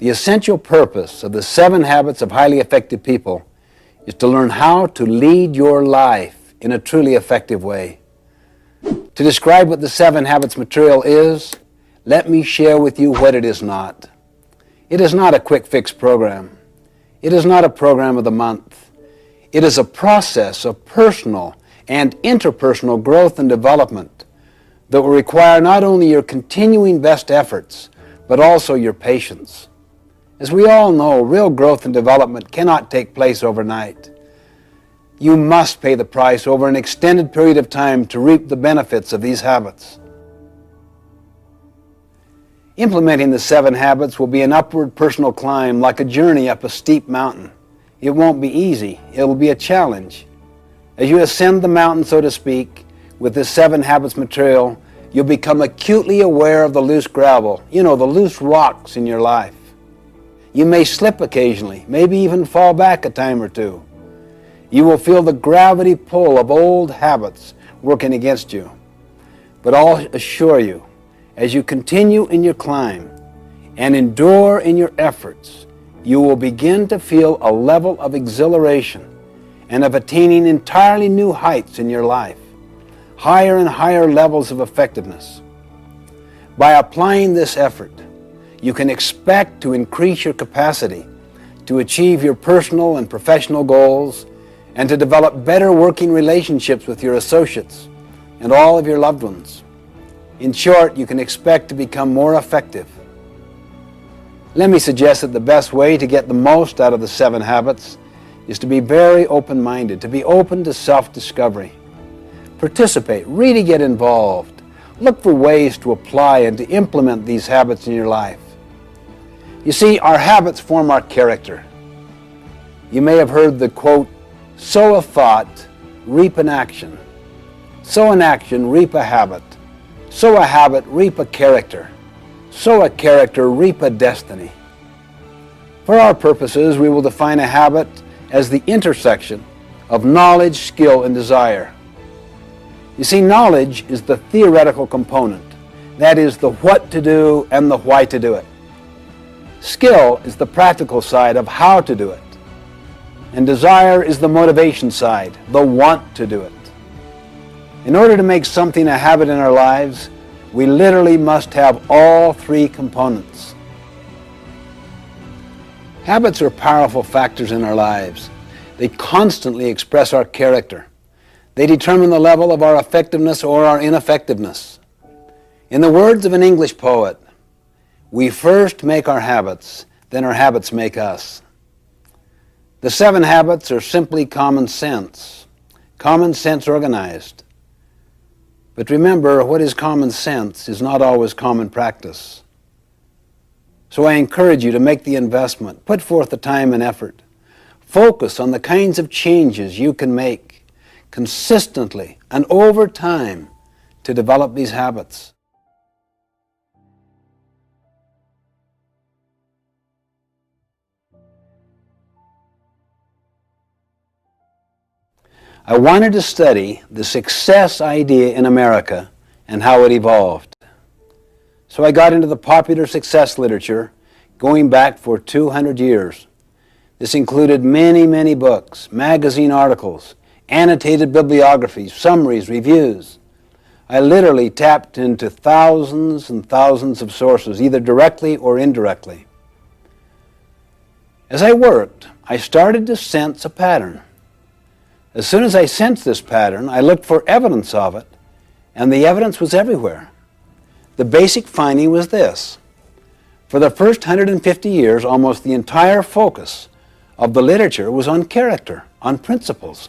The essential purpose of the 7 Habits of Highly Effective People is to learn how to lead your life in a truly effective way. To describe what the 7 Habits material is, let me share with you what it is not. It is not a quick fix program. It is not a program of the month. It is a process of personal and interpersonal growth and development that will require not only your continuing best efforts, but also your patience. As we all know, real growth and development cannot take place overnight. You must pay the price over an extended period of time to reap the benefits of these habits. Implementing the 7 habits will be an upward personal climb, like a journey up a steep mountain. It won't be easy. It will be a challenge. As you ascend the mountain, so to speak, with this 7 habits material, you'll become acutely aware of the loose gravel, the loose rocks in your life. You may slip occasionally, maybe even fall back a time or two. You will feel the gravity pull of old habits working against you. But I'll assure you, as you continue in your climb and endure in your efforts, you will begin to feel a level of exhilaration and of attaining entirely new heights in your life, higher and higher levels of effectiveness. By applying this effort, you can expect to increase your capacity to achieve your personal and professional goals and to develop better working relationships with your associates and all of your loved ones. In short, you can expect to become more effective. Let me suggest that the best way to get the most out of the 7 habits is to be very open-minded, to be open to self-discovery. Participate, really get involved. Look for ways to apply and to implement these habits in your life. You see, our habits form our character. You may have heard the quote, "Sow a thought, reap an action. Sow an action, reap a habit. Sow a habit, reap a character. Sow a character, reap a destiny." For our purposes, we will define a habit as the intersection of knowledge, skill, and desire. You see, knowledge is the theoretical component. That is the what to do and the why to do it. Skill is the practical side of how to do it. And desire is the motivation side, the want to do it. In order to make something a habit in our lives, we literally must have all 3 components. Habits are powerful factors in our lives. They constantly express our character. They determine the level of our effectiveness or our ineffectiveness. In the words of an English poet, we first make our habits, then our habits make us. The 7 habits are simply common sense organized. But remember, what is common sense is not always common practice. So I encourage you to make the investment, put forth the time and effort. Focus on the kinds of changes you can make consistently and over time to develop these habits. I wanted to study the success idea in America and how it evolved. So I got into the popular success literature going back for 200 years. This included many, many books, magazine articles, annotated bibliographies, summaries, reviews. I literally tapped into thousands and thousands of sources, either directly or indirectly. As I worked, I started to sense a pattern. As soon as I sensed this pattern, I looked for evidence of it, and the evidence was everywhere. The basic finding was this. For the first 150 years, almost the entire focus of the literature was on character, on principles,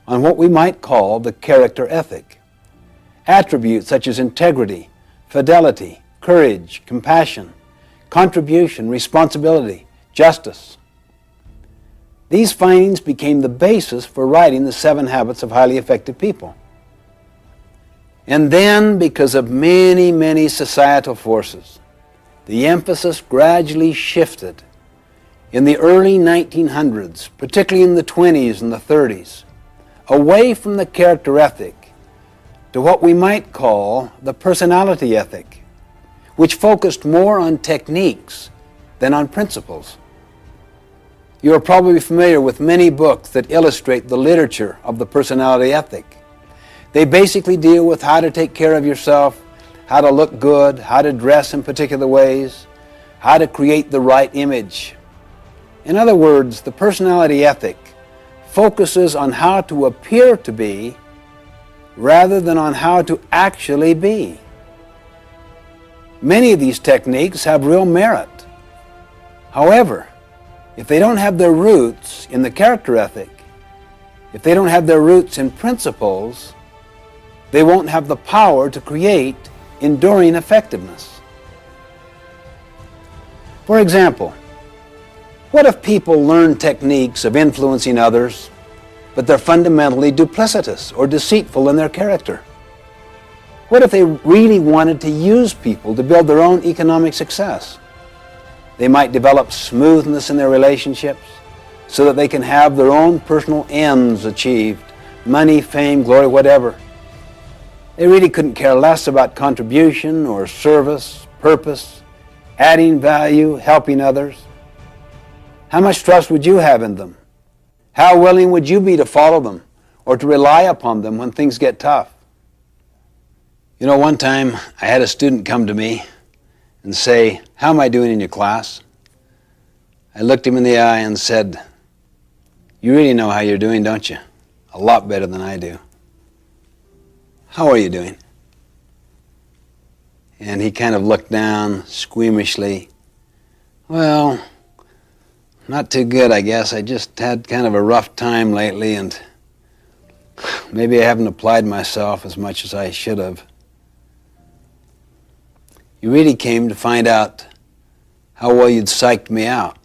on what we might call the character ethic. Attributes such as integrity, fidelity, courage, compassion, contribution, responsibility, justice. These findings became the basis for writing the 7 Habits of Highly Effective People. And then, because of many, many societal forces, the emphasis gradually shifted in the early 1900s, particularly in the 20s and the 30s, away from the character ethic to what we might call the personality ethic, which focused more on techniques than on principles. You are probably familiar with many books that illustrate the literature of the personality ethic. They basically deal with how to take care of yourself, how to look good, how to dress in particular ways, how to create the right image. In other words, the personality ethic focuses on how to appear to be rather than on how to actually be. Many of these techniques have real merit. However, if they don't have their roots in the character ethic, if they don't have their roots in principles, they won't have the power to create enduring effectiveness. For example, what if people learn techniques of influencing others, but they're fundamentally duplicitous or deceitful in their character? What if they really wanted to use people to build their own economic success? They might develop smoothness in their relationships so that they can have their own personal ends achieved, money, fame, glory, whatever. They really couldn't care less about contribution or service, purpose, adding value, helping others. How much trust would you have in them? How willing would you be to follow them or to rely upon them when things get tough? You know, one time I had a student come to me and say, "How am I doing in your class?" I looked him in the eye and said, "You really know how you're doing, don't you? A lot better than I do. How are you doing?" And he kind of looked down squeamishly. "Well, not too good, I guess. I just had kind of a rough time lately, and maybe I haven't applied myself as much as I should have." You really came to find out how well you'd psyched me out,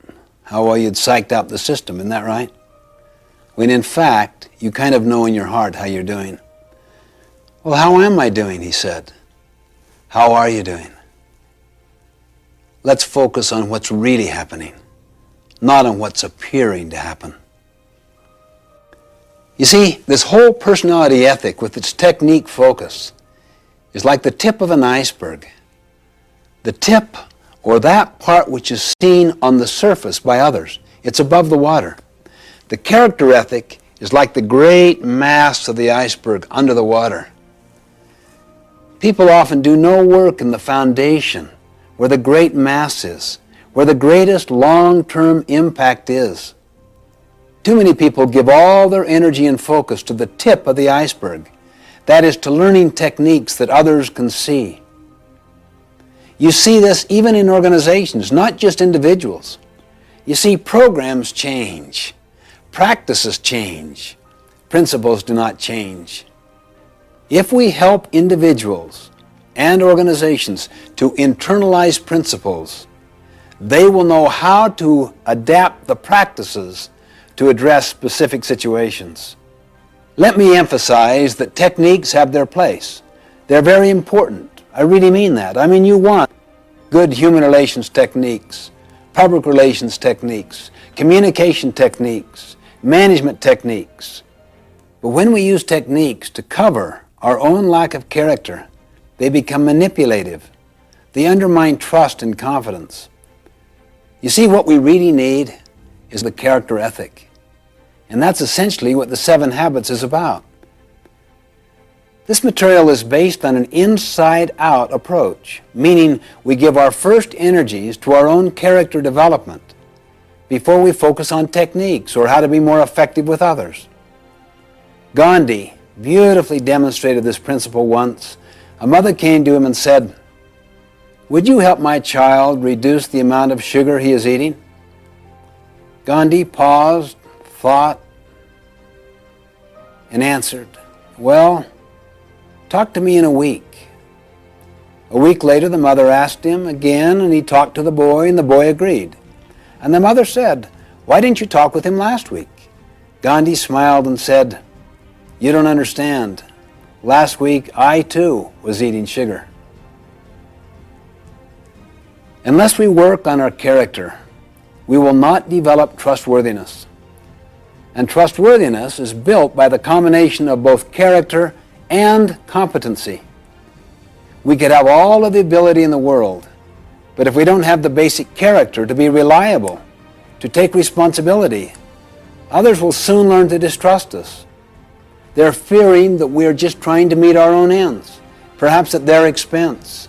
how well you'd psyched out the system, isn't that right? When in fact, you kind of know in your heart how you're doing. "Well, how am I doing?" he said. "How are you doing?" Let's focus on what's really happening, not on what's appearing to happen. You see, this whole personality ethic with its technique focus is like the tip of an iceberg. The tip, or that part which is seen on the surface by others. It's above the water. The character ethic is like the great mass of the iceberg under the water. People often do no work in the foundation where the great mass is, where the greatest long-term impact is. Too many people give all their energy and focus to the tip of the iceberg. That is, to learning techniques that others can see. You see this even in organizations, not just individuals. You see, programs change, practices change, principles do not change. If we help individuals and organizations to internalize principles, they will know how to adapt the practices to address specific situations. Let me emphasize that techniques have their place. They're very important. I really mean that. I mean, you want good human relations techniques, public relations techniques, communication techniques, management techniques. But when we use techniques to cover our own lack of character, they become manipulative. They undermine trust and confidence. You see, what we really need is the character ethic. And that's essentially what the 7 Habits is about. This material is based on an inside-out approach, meaning we give our first energies to our own character development before we focus on techniques or how to be more effective with others. Gandhi beautifully demonstrated this principle once. A mother came to him and said, "Would you help my child reduce the amount of sugar he is eating?" Gandhi paused, thought, and answered, "Well, talk to me in a week." A week later, the mother asked him again, and he talked to the boy, and the boy agreed. And the mother said, "Why didn't you talk with him last week?" Gandhi smiled and said, "You don't understand. Last week, I too was eating sugar." Unless we work on our character, we will not develop trustworthiness. And trustworthiness is built by the combination of both character and competency. We could have all of the ability in the world, But if we don't have the basic character to be reliable, to take responsibility, others will soon learn to distrust us. They're fearing that we're just trying to meet our own ends, perhaps at their expense.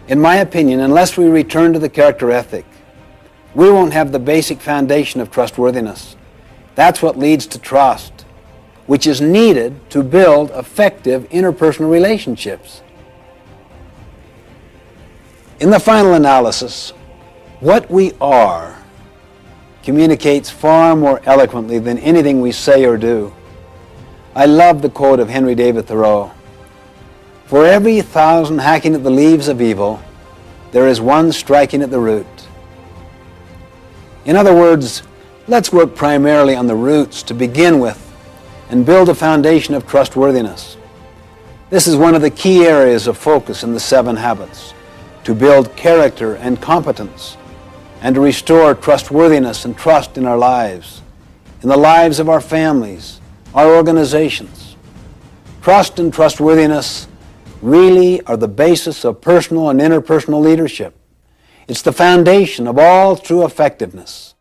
In my opinion, unless we return to the character ethic, we won't have the basic foundation of trustworthiness. That's what leads to trust, which is needed to build effective interpersonal relationships. In the final analysis, what we are communicates far more eloquently than anything we say or do. I love the quote of Henry David Thoreau: "For every 1,000 hacking at the leaves of evil, there is one striking at the root." In other words, let's work primarily on the roots to begin with and build a foundation of trustworthiness. This is one of the key areas of focus in the 7 habits, to build character and competence, and to restore trustworthiness and trust in our lives, in the lives of our families, our organizations. Trust and trustworthiness really are the basis of personal and interpersonal leadership. It's the foundation of all true effectiveness.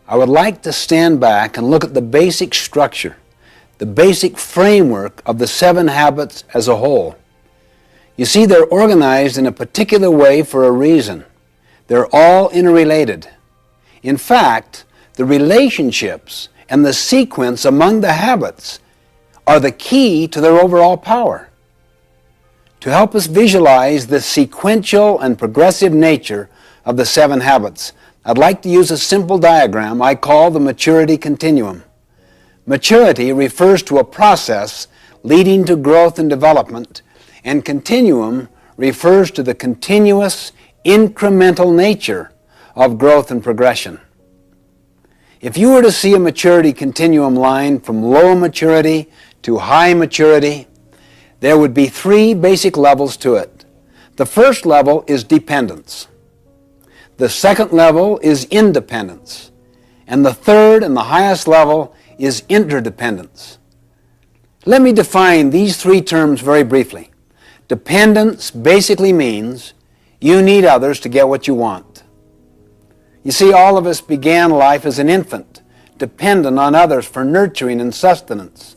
I would like to stand back and look at the basic structure, the basic framework of the 7 habits as a whole. You see, they're organized in a particular way for a reason. They're all interrelated. In fact, the relationships and the sequence among the habits are the key to their overall power. To help us visualize the sequential and progressive nature of the 7 habits, I'd like to use a simple diagram I call the maturity continuum. Maturity refers to a process leading to growth and development, and continuum refers to the continuous, incremental nature of growth and progression. If you were to see a maturity continuum line from low maturity to high maturity, there would be 3 basic levels to it. The first level is dependence. The second level is independence. And the third and the highest level is interdependence. Let me define these 3 terms very briefly. Dependence basically means you need others to get what you want. You see, all of us began life as an infant, dependent on others for nurturing and sustenance.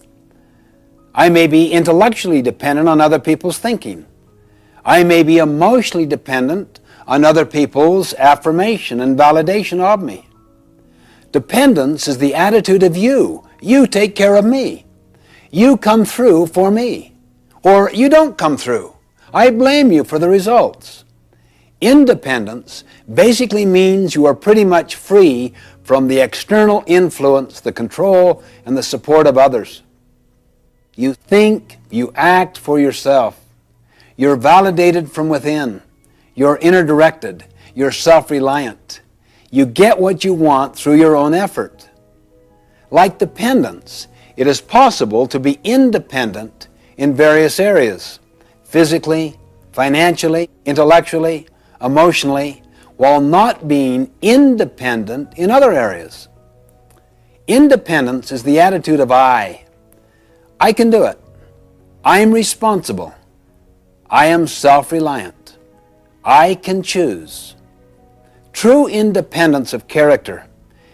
I may be intellectually dependent on other people's thinking. I may be emotionally dependent on other people's affirmation and validation of me. Dependence is the attitude of you. You take care of me. You come through for me. Or you don't come through. I blame you for the results. Independence basically means you are pretty much free from the external influence, the control, and the support of others. You think, you act for yourself. You're validated from within. You're inner-directed. You're self-reliant. You get what you want through your own effort. Like dependence, it is possible to be independent in various areas, physically, financially, intellectually, emotionally, while not being independent in other areas. Independence is the attitude of I. I can do it. I am responsible. I am self-reliant. I can choose. True independence of character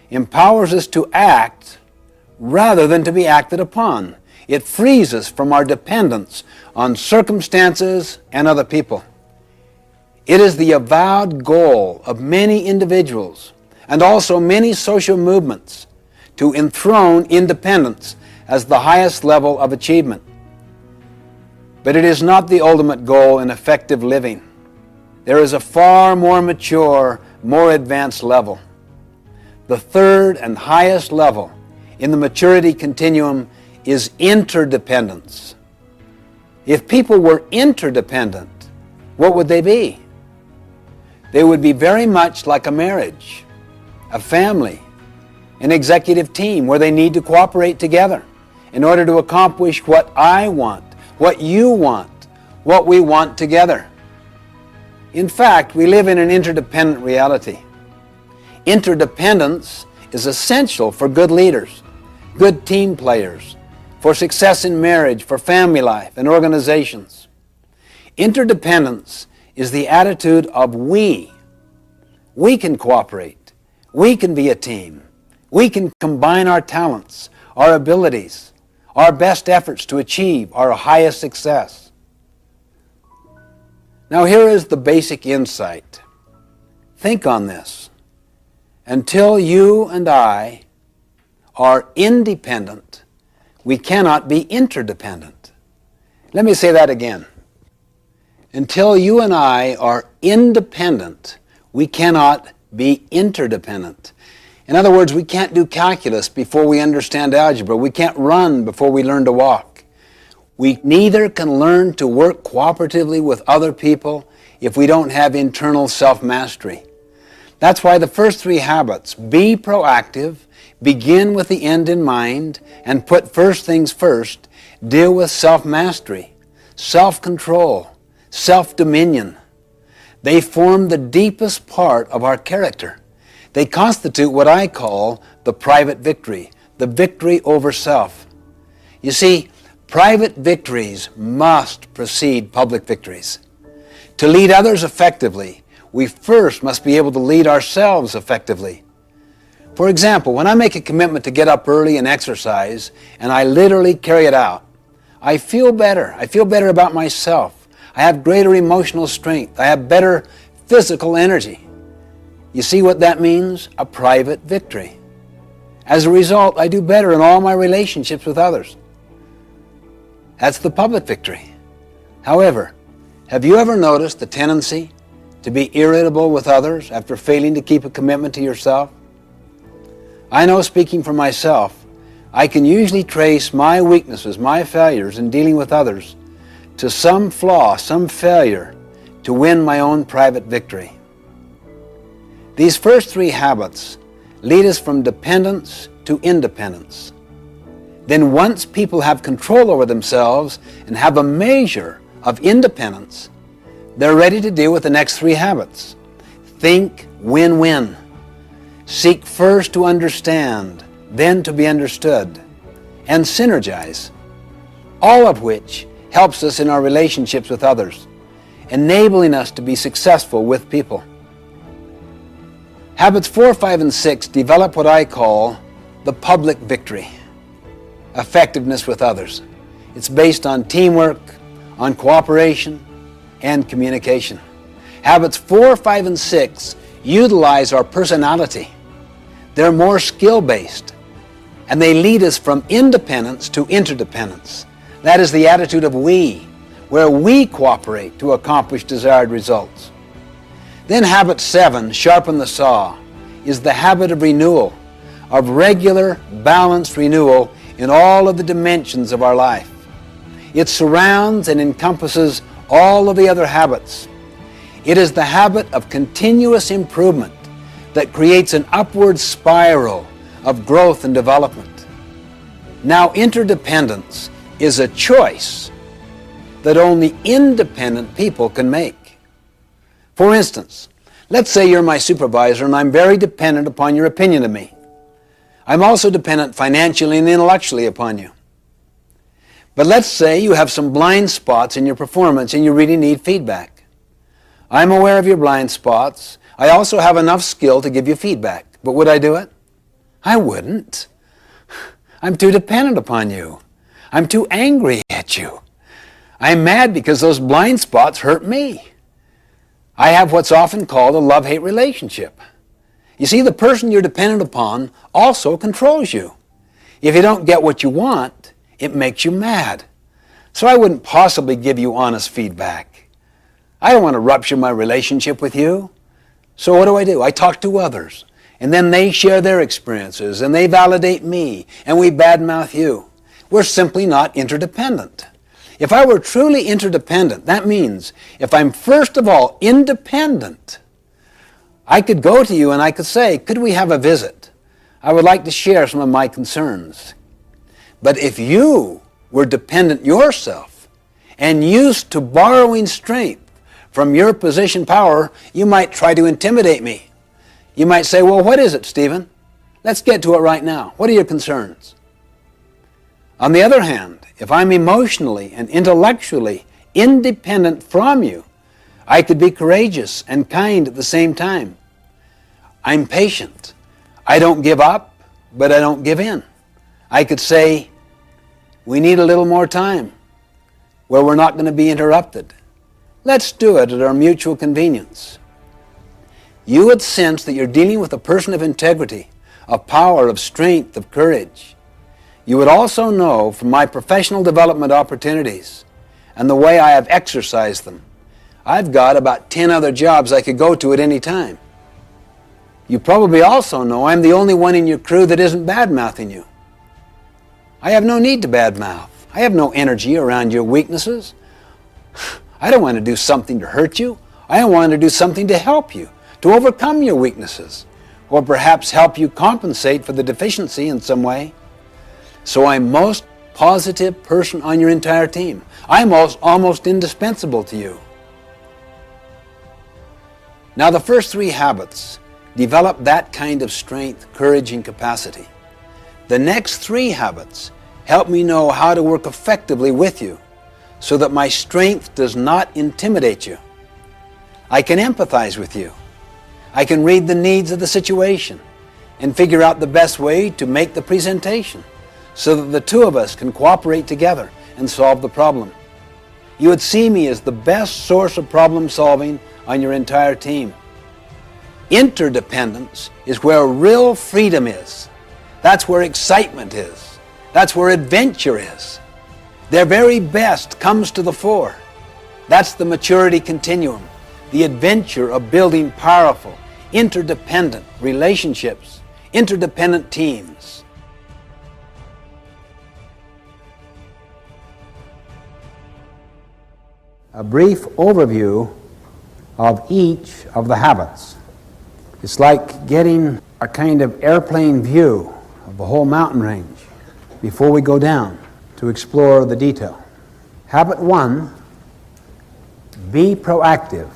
empowers us to act rather than to be acted upon. It frees us from our dependence on circumstances and other people. It is the avowed goal of many individuals and also many social movements to enthrone independence as the highest level of achievement. But it is not the ultimate goal in effective living. There is a far more mature, more advanced level. The third and highest level in the maturity continuum is interdependence. If people were interdependent, what would they be? They would be very much like a marriage, a family, an executive team where they need to cooperate together in order to accomplish what I want, what you want, what we want together. In fact, we live in an interdependent reality. Interdependence is essential for good leaders, good team players, for success in marriage, for family life, and organizations. Interdependence is the attitude of we. We can cooperate. We can be a team. We can combine our talents, our abilities, our best efforts to achieve our highest success. Now here is the basic insight. Think on this. Until you and I are independent, we cannot be interdependent. Let me say that again. Until you and I are independent, we cannot be interdependent. In other words, we can't do calculus before we understand algebra. We can't run before we learn to walk. We neither can learn to work cooperatively with other people if we don't have internal self-mastery. That's why the first three habits, be proactive, begin with the end in mind, and put first things first, deal with self-mastery, self-control, self-dominion. They form the deepest part of our character. They constitute what I call the private victory, the victory over self. You see, private victories must precede public victories. To lead others effectively, we first must be able to lead ourselves effectively. For example, when I make a commitment to get up early and exercise, and I literally carry it out, I feel better. I feel better about myself. I have greater emotional strength. I have better physical energy. You see what that means? A private victory. As a result, I do better in all my relationships with others. That's the public victory. However, have you ever noticed the tendency to be irritable with others after failing to keep a commitment to yourself? I know, speaking for myself, I can usually trace my weaknesses, my failures in dealing with others to some flaw, some failure to win my own private victory. These first three habits lead us from dependence to independence. Then once people have control over themselves and have a measure of independence, they're ready to deal with the next three habits. Think win-win. Seek first to understand, then to be understood, and synergize, all of which helps us in our relationships with others, enabling us to be successful with people. Habits 4, 5, and 6 develop what I call the public victory, effectiveness with others. It's based on teamwork, on cooperation, and communication. Habits 4, 5, and 6 utilize our personality. They're more skill-based, and they lead us from independence to interdependence. That is the attitude of we, where we cooperate to accomplish desired results. Then habit 7, sharpen the saw, is the habit of renewal, of regular, balanced renewal in all of the dimensions of our life. It surrounds and encompasses all of the other habits. It is the habit of continuous improvement that creates an upward spiral of growth and development. Now, interdependence is a choice that only independent people can make. For instance, let's say you're my supervisor and I'm very dependent upon your opinion of me. I'm also dependent financially and intellectually upon you. But let's say you have some blind spots in your performance and you really need feedback. I'm aware of your blind spots. I also have enough skill to give you feedback. But would I do it? I wouldn't. I'm too dependent upon you. I'm too angry at you. I'm mad because those blind spots hurt me. I have what's often called a love-hate relationship. You see, the person you're dependent upon also controls you. If you don't get what you want, it makes you mad. So I wouldn't possibly give you honest feedback. I don't want to rupture my relationship with you. So what do? I talk to others, and then they share their experiences, and they validate me, and we badmouth you. We're simply not interdependent. If I were truly interdependent, that means if I'm first of all independent, I could go to you and I could say, could we have a visit? I would like to share some of my concerns. But if you were dependent yourself and used to borrowing strength from your position power, you might try to intimidate me. You might say, well, what is it, Stephen? Let's get to it right now. What are your concerns? On the other hand, if I'm emotionally and intellectually independent from you, I could be courageous and kind at the same time. I'm patient. I don't give up, but I don't give in. I could say, we need a little more time where we're not going to be interrupted. Let's do it at our mutual convenience. You would sense that you're dealing with a person of integrity, of power, of strength, of courage. You would also know from my professional development opportunities and the way I have exercised them, I've got about 10 other jobs I could go to at any time. You probably also know I'm the only one in your crew that isn't bad-mouthing you. I have no need to badmouth. I have no energy around your weaknesses. I don't want to do something to hurt you. I want to do something to help you, to overcome your weaknesses, or perhaps help you compensate for the deficiency in some way. So I'm most positive person on your entire team. I'm almost indispensable to you. Now the first 3 habits develop that kind of strength, courage, and capacity. The next 3 habits help me know how to work effectively with you so that my strength does not intimidate you. I can empathize with you. I can read the needs of the situation and figure out the best way to make the presentation so that the two of us can cooperate together and solve the problem. You would see me as the best source of problem solving on your entire team. Interdependence is where real freedom is. That's where excitement is. That's where adventure is. Their very best comes to the fore. That's the maturity continuum, the adventure of building powerful, interdependent relationships, interdependent teams. A brief overview of each of the habits. It's like getting a kind of airplane view of the whole mountain range before we go down to explore the detail. Habit 1, be proactive,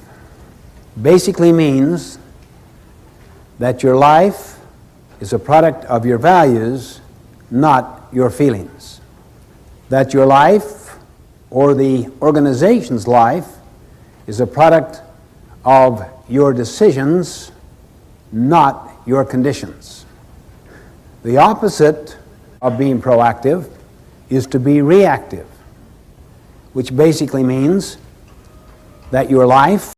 basically means that your life is a product of your values, not your feelings. That your life, or the organization's life, is a product of your decisions, not your conditions. The opposite of being proactive is to be reactive, which basically means that your life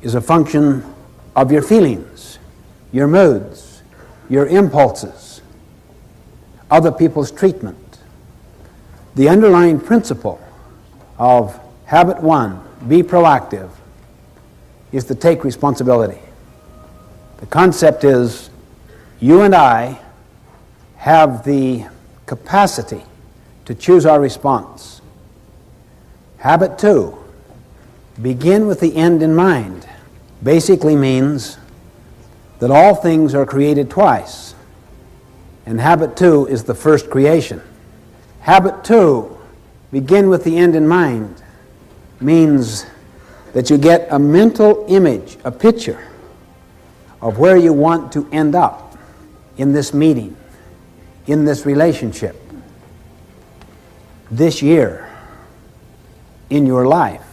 is a function of your feelings, your moods, your impulses, other people's treatment. The underlying principle of habit 1, be proactive, is to take responsibility. The concept is you and I have the capacity to choose our response. Habit 2, begin with the end in mind, basically means that all things are created twice, and habit 2 is the first creation. Habit 2, begin with the end in mind, means that you get a mental image, a picture of where you want to end up in this meeting, in this relationship, this year, in your life.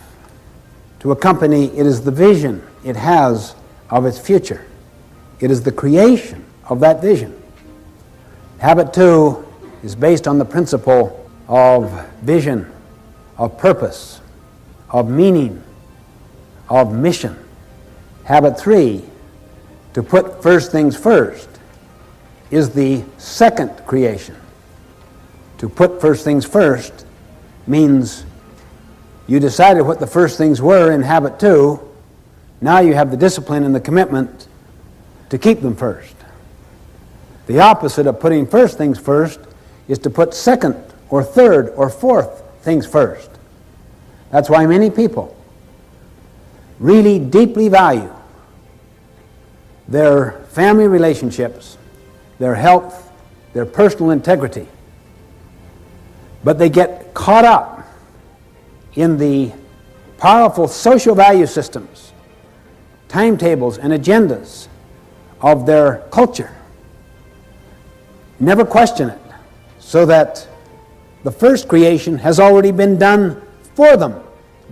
To a company, it is the vision it has of its future. It is the creation of that vision. Habit 2 is based on the principle of vision, of purpose, of meaning, of mission. Habit 3, to put first things first, is the second creation. To put first things first means you decided what the first things were in habit 2. Now you have the discipline and the commitment to keep them first. The opposite of putting first things first is to put second or third or fourth things first. That's why many people really deeply value their family relationships, their health, their personal integrity. But they get caught up in the powerful social value systems, timetables, and agendas of their culture. Never question it. so that the first creation has already been done for them,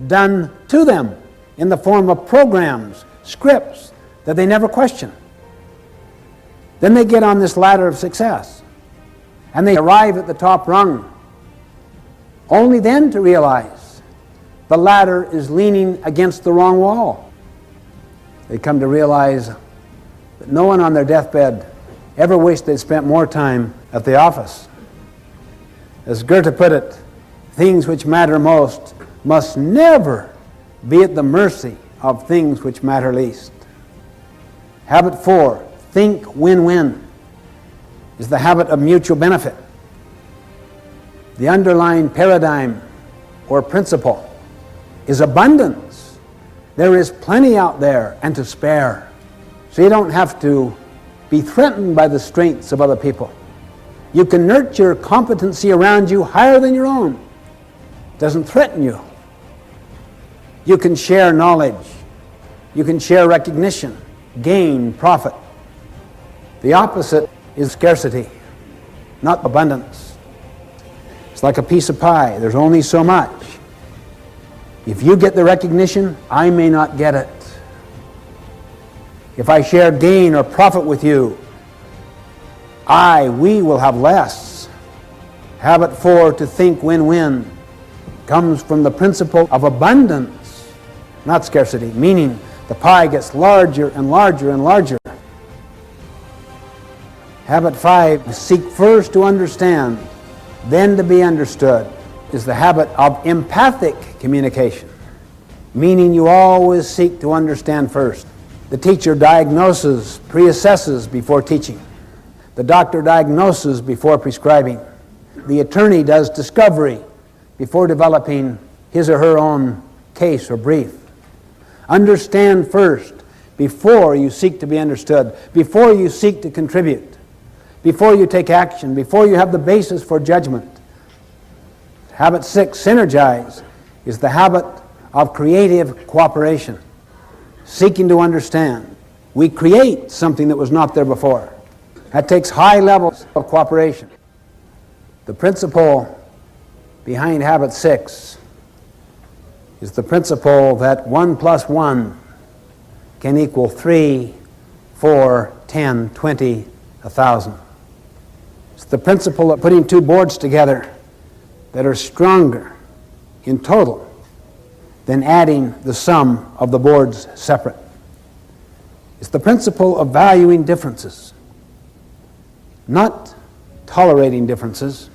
done to them in the form of programs, scripts that they never question. Then they get on this ladder of success and they arrive at the top rung, only then to realize the ladder is leaning against the wrong wall. They come to realize that no one on their deathbed ever wished they'd spent more time at the office. As Goethe put it, things which matter most must never be at the mercy of things which matter least. Habit 4, think win-win, is the habit of mutual benefit. The underlying paradigm or principle is abundance. There is plenty out there and to spare. So you don't have to be threatened by the strengths of other people. You can nurture competency around you higher than your own. It doesn't threaten you. You can share knowledge. You can share recognition, gain, profit. The opposite is scarcity, not abundance. It's like a piece of pie. There's only so much. If you get the recognition, I may not get it. If I share gain or profit with you, we will have less. Habit 4, to think win-win, comes from the principle of abundance, not scarcity, meaning the pie gets larger and larger and larger. Habit 5, seek first to understand, then to be understood, is the habit of empathic communication, meaning you always seek to understand first. The teacher diagnoses, pre-assesses before teaching. The doctor diagnoses before prescribing. The attorney does discovery before developing his or her own case or brief. Understand first before you seek to be understood, before you seek to contribute, before you take action, before you have the basis for judgment. Habit 6, synergize, is the habit of creative cooperation, seeking to understand. We create something that was not there before. That takes high levels of cooperation. The principle behind habit 6 is the principle that 1 plus 1 can equal 3, 4, 10, 20, 1,000. It's the principle of putting two boards together that are stronger in total than adding the sum of the boards separate. It's the principle of valuing differences, not tolerating differences,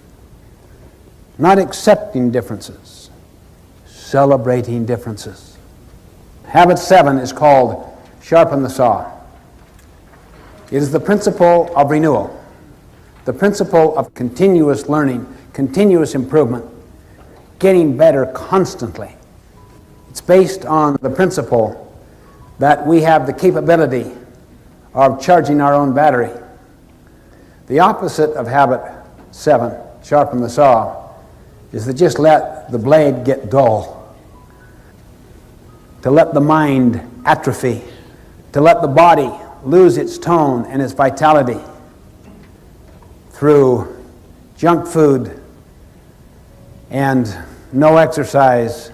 not accepting differences, celebrating differences. Habit 7 is called sharpen the saw. It is the principle of renewal, the principle of continuous learning, continuous improvement, getting better constantly. It's based on the principle that we have the capability of charging our own battery. The opposite of habit 7, sharpen the saw, is to just let the blade get dull, to let the mind atrophy, to let the body lose its tone and its vitality through junk food and no exercise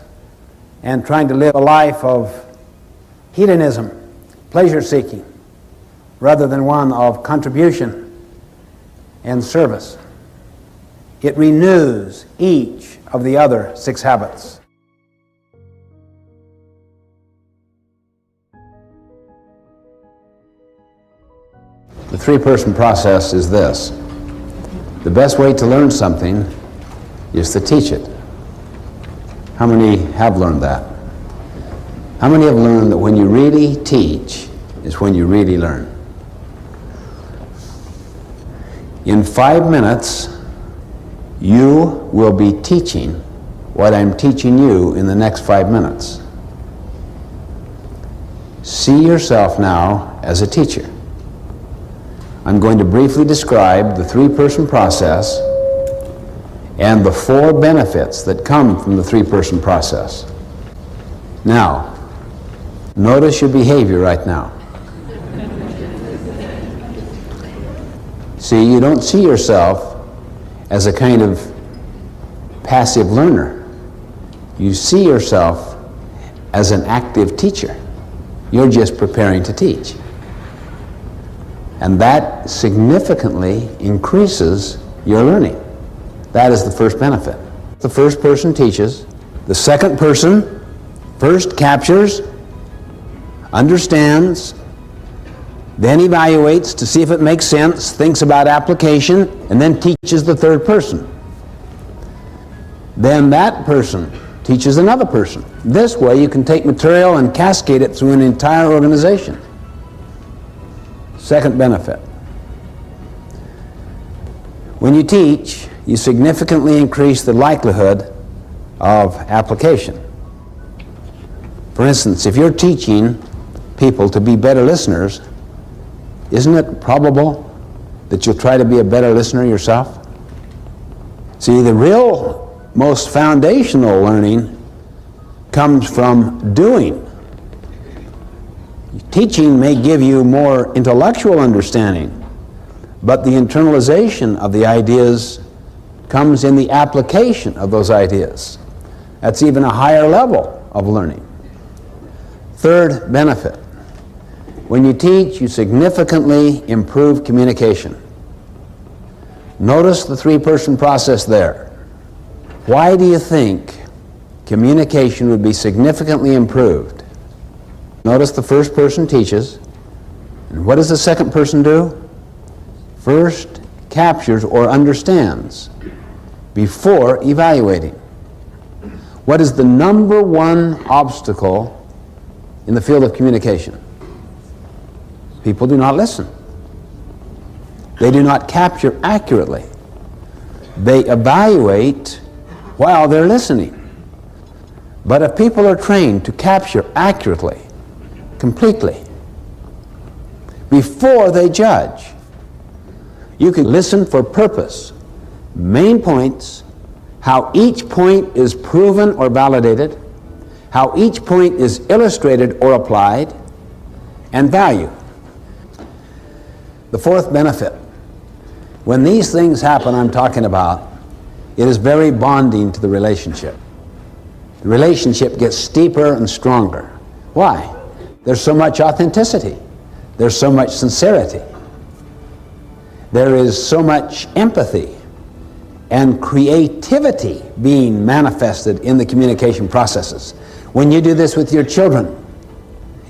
and trying to live a life of hedonism, pleasure-seeking, rather than one of contribution and service. It renews each of the other 6 habits. The 3-person process is this. The best way to learn something is to teach it. How many have learned that? How many have learned that when you really teach is when you really learn? In 5 minutes, you will be teaching what I'm teaching you in the next 5 minutes. See yourself now as a teacher. I'm going to briefly describe the 3-person process and the 4 benefits that come from the 3-person process. Now, notice your behavior right now. See, you don't see yourself as a kind of passive learner. You see yourself as an active teacher. You're just preparing to teach. And that significantly increases your learning. That is the first benefit. The first person teaches. The second person first captures, understands, then evaluates to see if it makes sense, thinks about application, and then teaches the third person. Then that person teaches another person. This way you can take material and cascade it through an entire organization. Second benefit. When you teach, you significantly increase the likelihood of application. For instance, if you're teaching people to be better listeners, isn't it probable that you'll try to be a better listener yourself? See, the real, most foundational learning comes from doing. Teaching may give you more intellectual understanding, but the internalization of the ideas comes in the application of those ideas. That's even a higher level of learning. Third benefit. When you teach, you significantly improve communication. Notice the three-person process there. Why do you think communication would be significantly improved? Notice the first person teaches, and what does the second person do? First captures or understands before evaluating. What is the number one obstacle in the field of communication? People do not listen. They do not capture accurately. They evaluate while they're listening. But if people are trained to capture accurately, completely, before they judge, you can listen for purpose, main points, how each point is proven or validated, how each point is illustrated or applied, and value. The fourth benefit. When these things happen I'm talking about, it is very bonding to the relationship. The relationship gets steeper and stronger. Why? There's so much authenticity. There's so much sincerity. There is so much empathy and creativity being manifested in the communication processes. When you do this with your children,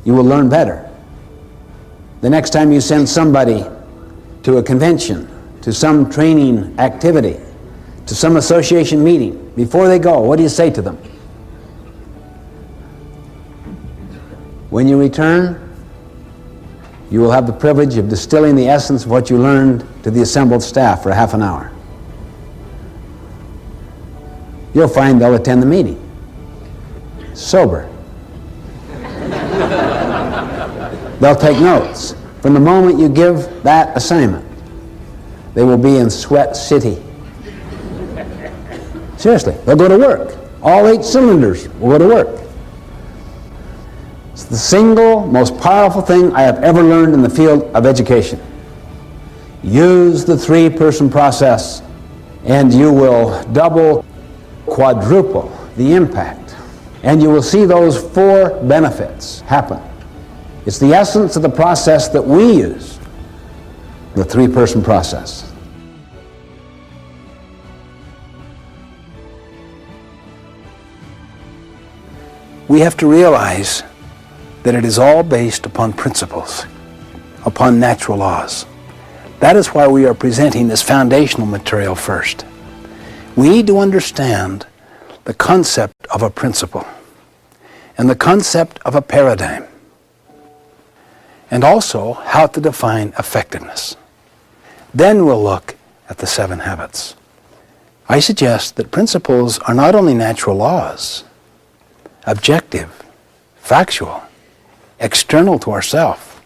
you will learn better. The next time you send somebody to a convention, to some training activity, to some association meeting, before they go, what do you say to them? When you return, you will have the privilege of distilling the essence of what you learned to the assembled staff for half an hour. You'll find they'll attend the meeting sober. They'll take notes. From the moment you give that assignment, they will be in Sweat City. Seriously, they'll go to work. All 8 cylinders will go to work. It's the single most powerful thing I have ever learned in the field of education. Use the three-person process and you will double, quadruple the impact. And you will see those 4 benefits happen. It's the essence of the process that we use, the three-person process. We have to realize that it is all based upon principles, upon natural laws. That is why we are presenting this foundational material first. We need to understand the concept of a principle and the concept of a paradigm, and also how to define effectiveness. Then we'll look at the 7 habits. I suggest that principles are not only natural laws, objective, factual, external to ourself.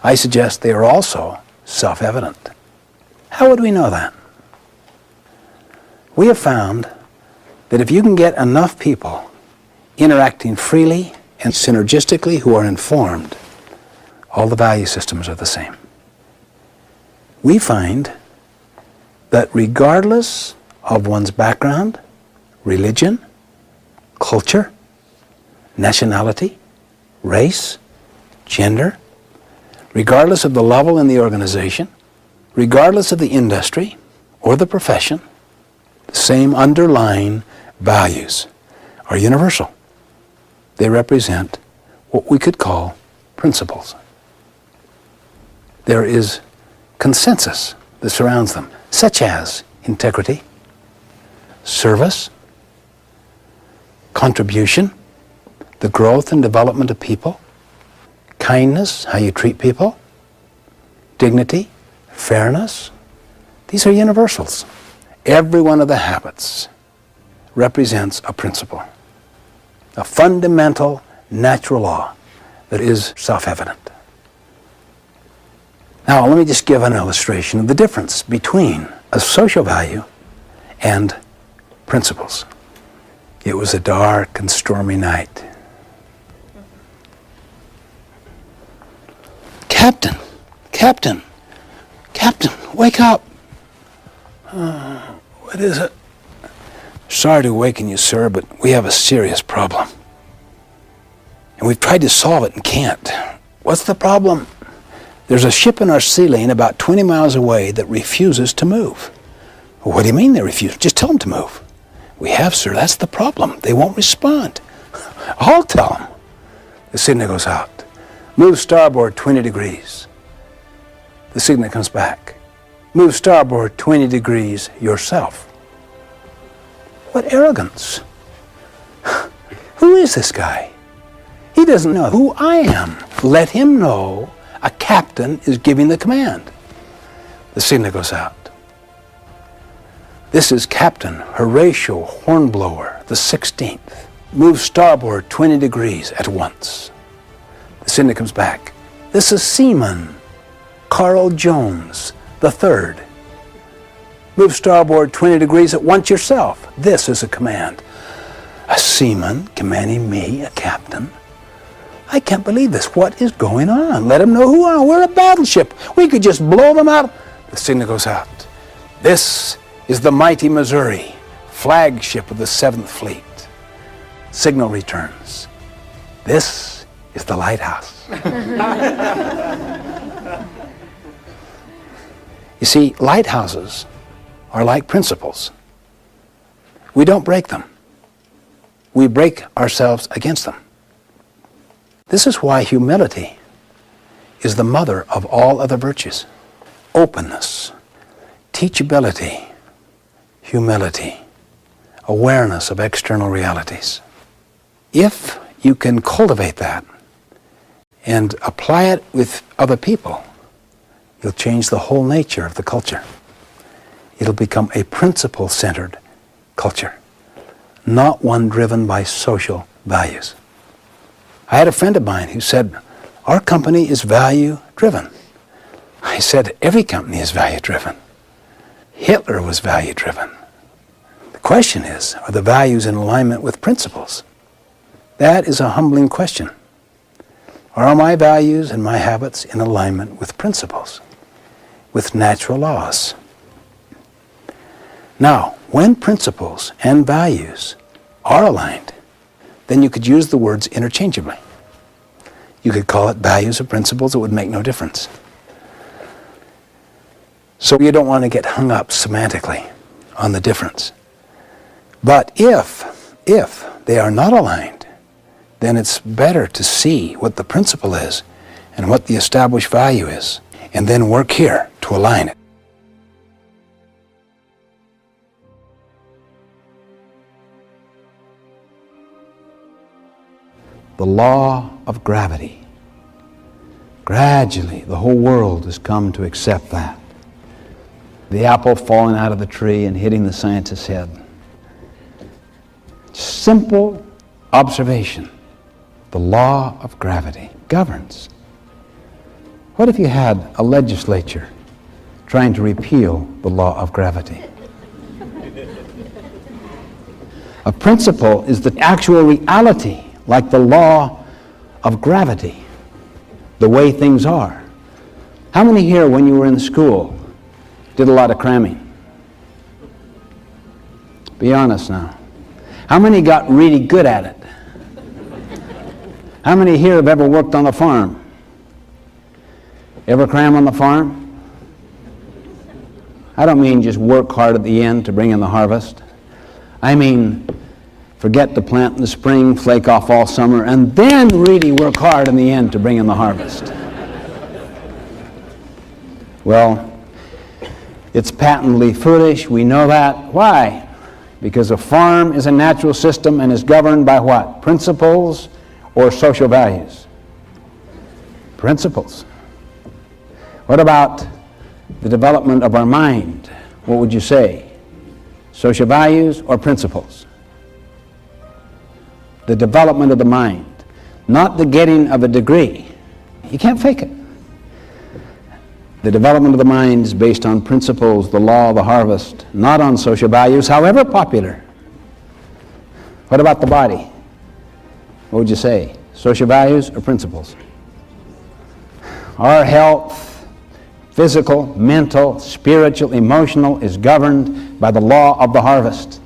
I suggest they are also self-evident. How would we know that? We have found that if you can get enough people interacting freely and synergistically who are informed, all the value systems are the same. We find that regardless of one's background, religion, culture, nationality, race, gender, regardless of the level in the organization, regardless of the industry or the profession, the same underlying values are universal. They represent what we could call principles. There is consensus that surrounds them, such as integrity, service, contribution, the growth and development of people, kindness, how you treat people, dignity, fairness. These are universals. Every one of the habits represents a principle, a fundamental natural law that is self-evident. Now, let me just give an illustration of the difference between a social value and principles. It was a dark and stormy night. Captain, Captain, Captain, wake up. What is it? Sorry to awaken you, sir, but we have a serious problem. And we've tried to solve it and can't. What's the problem? There's a ship in our sea lane about 20 miles away that refuses to move. What do you mean they refuse? Just tell them to move. We have, sir. That's the problem. They won't respond. I'll tell them. The signal goes out. Move starboard 20 degrees. The signal comes back. Move starboard 20 degrees yourself. What arrogance. Who is this guy? He doesn't know who I am. Let him know a captain is giving the command. The signal goes out. This is Captain Horatio Hornblower, the 16th. Move starboard 20 degrees at once. The signal comes back. This is Seaman Carl Jones, the 3rd. Move starboard 20 degrees at once yourself. This is a command. A seaman commanding me, a captain? I can't believe this. What is going on? Let them know who I am. We're a battleship. We could just blow them out. The signal goes out. This is the mighty Missouri, flagship of the 7th Fleet. Signal returns. This is the lighthouse. You see, lighthouses are like principles. We don't break them. We break ourselves against them. This is why humility is the mother of all other virtues. Openness, teachability, humility, awareness of external realities. If you can cultivate that and apply it with other people, you'll change the whole nature of the culture. It'll become a principle-centered culture, not one driven by social values. I had a friend of mine who said, our company is value-driven. I said, every company is value-driven. Hitler was value-driven. The question is, are the values in alignment with principles? That is a humbling question. Are my values and my habits in alignment with principles, with natural laws? Now, when principles and values are aligned, then you could use the words interchangeably. You could call it values or principles. It would make no difference. So you don't want to get hung up semantically on the difference. But if they are not aligned, then it's better to see what the principle is and what the established value is, and then work here to align it. The law of gravity. Gradually, the whole world has come to accept that. The apple falling out of the tree and hitting the scientist's head. Simple observation. The law of gravity governs. What if you had a legislature trying to repeal the law of gravity? A principle is the actual reality, like the law of gravity, the way things are. How many here, when you were in school, did a lot of cramming? Be honest now. How many got really good at it? How many here have ever worked on a farm? Ever cram on the farm? I don't mean just work hard at the end to bring in the harvest. I mean forget to plant in the spring, flake off all summer, and then really work hard in the end to bring in the harvest. Well, it's patently foolish. We know that. Why? Because a farm is a natural system and is governed by what? Principles or social values? Principles. What about the development of our mind? What would you say? Social values or principles? The development of the mind, not the getting of a degree. You can't fake it. The development of the mind is based on principles, the law of the harvest, not on social values, however popular. What about the body? What would you say? Social values or principles? Our health, physical, mental, spiritual, emotional, is governed by the law of the harvest,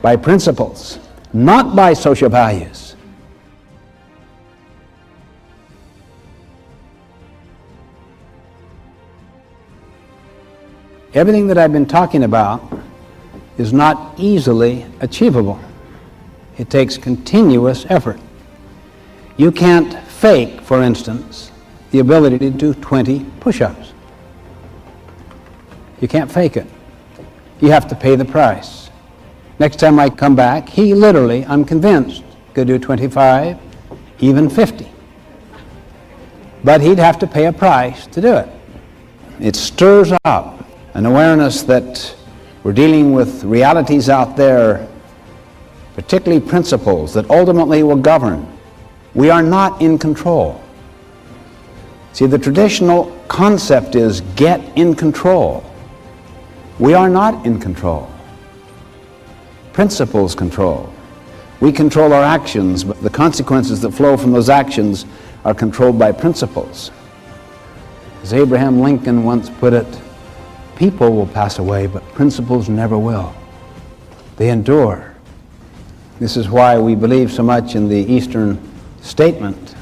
by principles, not by social values. Everything that I've been talking about is not easily achievable. It takes continuous effort. You can't fake, for instance, the ability to do 20 push-ups. You can't fake it. You have to pay the price. Next time I come back, he literally, I'm convinced, could do 25, even 50. But he'd have to pay a price to do it. It stirs up an awareness that we're dealing with realities out there, particularly principles that ultimately will govern. We are not in control. See, the traditional concept is get in control. We are not in control. Principles control. We control our actions, but the consequences that flow from those actions are controlled by principles. As Abraham Lincoln once put it, people will pass away, but principles never will. They endure. This is why we believe so much in the Eastern statement.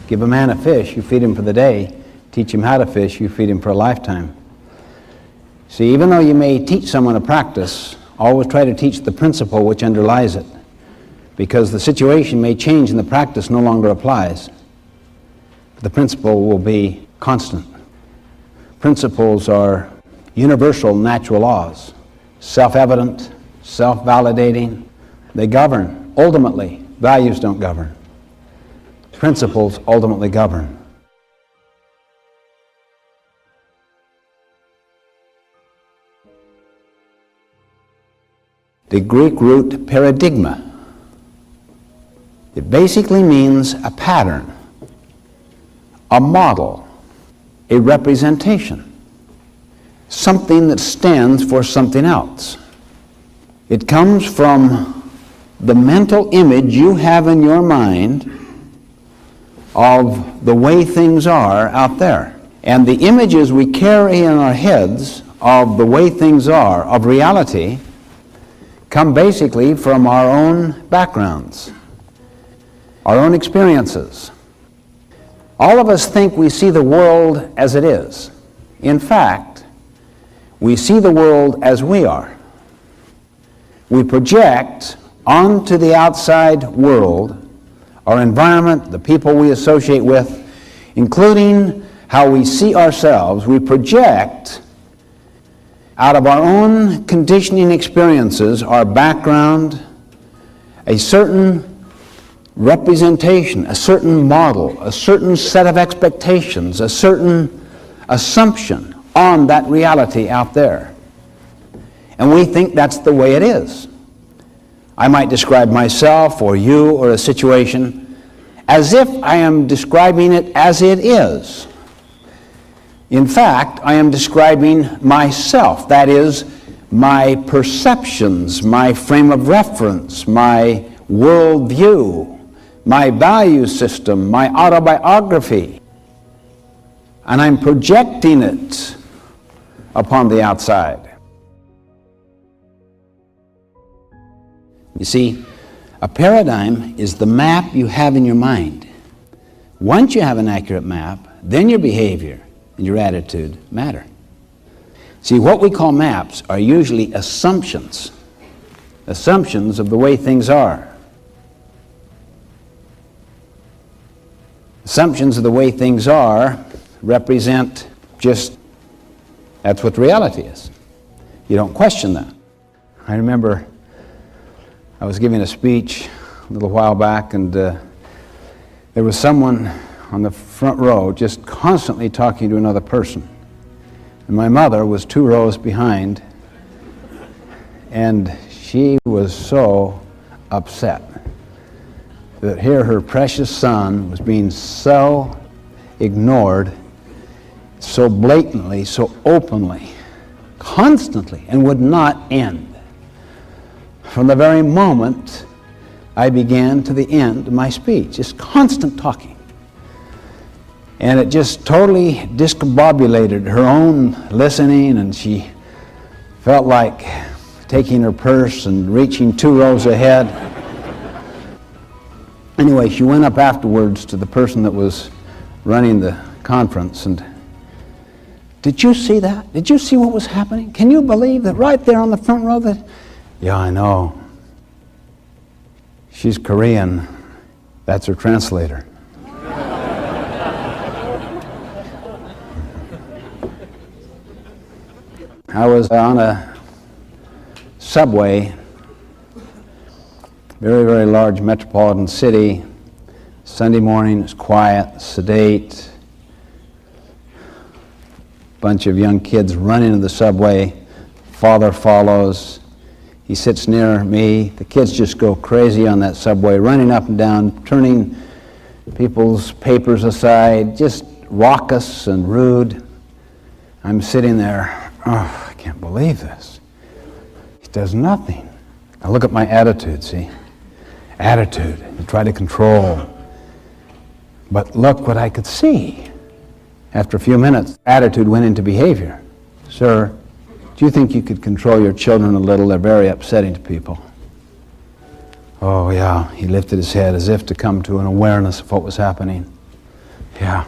Give a man a fish, you feed him for the day. Teach him how to fish, you feed him for a lifetime. See, even though you may teach someone a practice, always try to teach the principle which underlies it, because the situation may change and the practice no longer applies. The principle will be constant. Principles are universal natural laws, self-evident, self-validating. They govern. Ultimately, values don't govern. Principles ultimately govern. The Greek root paradigma. It basically means a pattern, a model, a representation, something that stands for something else. It comes from the mental image you have in your mind of the way things are out there. And the images we carry in our heads of the way things are, of reality, come basically from our own backgrounds, our own experiences. All of us think we see the world as it is. In fact, we see the world as we are. We project onto the outside world, our environment, the people we associate with, including how we see ourselves. We project out of our own conditioning experiences, our background, a certain representation, a certain model, a certain set of expectations, a certain assumption on that reality out there. And we think that's the way it is. I might describe myself or you or a situation as if I am describing it as it is. In fact, I am describing myself, that is, my perceptions, my frame of reference, my worldview, my value system, my autobiography. And I'm projecting it upon the outside. You see, a paradigm is the map you have in your mind. Once you have an accurate map, then your behavior and your attitude matter. See, what we call maps are usually assumptions of the way things are. Assumptions of the way things are represent just, that's what reality is. You don't question that. I remember I was giving a speech a little while back, and there was someone on the front row just constantly talking to another person. And my mother was 2 rows behind, and she was so upset that here her precious son was being so ignored, so blatantly, so openly, constantly, and would not end. From the very moment I began to the end of my speech, just constant talking. And it just totally discombobulated her own listening, and she felt like taking her purse and reaching 2 rows ahead. Anyway, she went up afterwards to the person that was running the conference, and did you see that? Did you see what was happening? Can you believe that right there on the front row that... Yeah, I know. She's Korean. That's her translator. I was on a subway, very, very large metropolitan city. Sunday morning, it's quiet, sedate. Bunch of young kids run into the subway. Father follows. He sits near me. The kids just go crazy on that subway, running up and down, turning people's papers aside, just raucous and rude. I'm sitting there, oh, I can't believe this. He does nothing. I look at my attitude, see? Attitude, you try to control. But look what I could see. After a few minutes, attitude went into behavior. Sir, do you think you could control your children a little? They're very upsetting to people. Oh, yeah. He lifted his head as if to come to an awareness of what was happening. Yeah.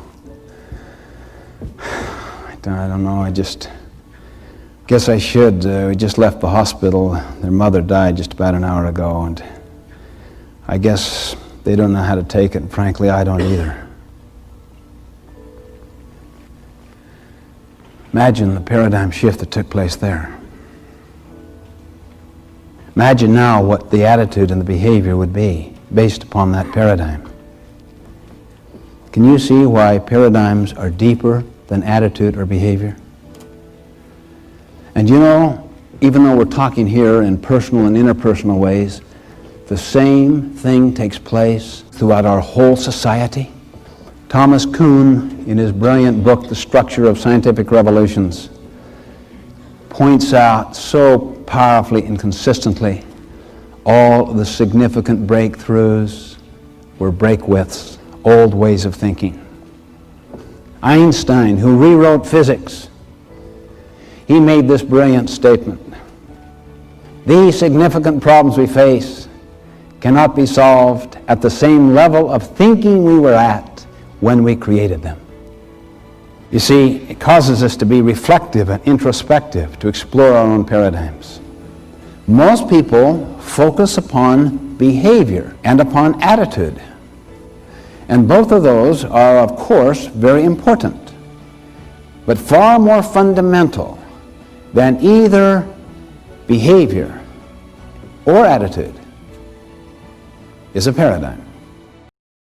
I don't know. I just guess I should. We just left the hospital. Their mother died just about an hour ago, and I guess they don't know how to take it, and frankly, I don't either. Imagine the paradigm shift that took place there. Imagine now what the attitude and the behavior would be based upon that paradigm. Can you see why paradigms are deeper than attitude or behavior? And you know, even though we're talking here in personal and interpersonal ways, the same thing takes place throughout our whole society. Thomas Kuhn, in his brilliant book, The Structure of Scientific Revolutions, points out so powerfully and consistently all the significant breakthroughs were breakwiths, old ways of thinking. Einstein, who rewrote physics, he made this brilliant statement: these significant problems we face cannot be solved at the same level of thinking we were at when we created them. You see, it causes us to be reflective and introspective, to explore our own paradigms. Most people focus upon behavior and upon attitude. And both of those are, of course, very important. But far more fundamental than either behavior or attitude is a paradigm.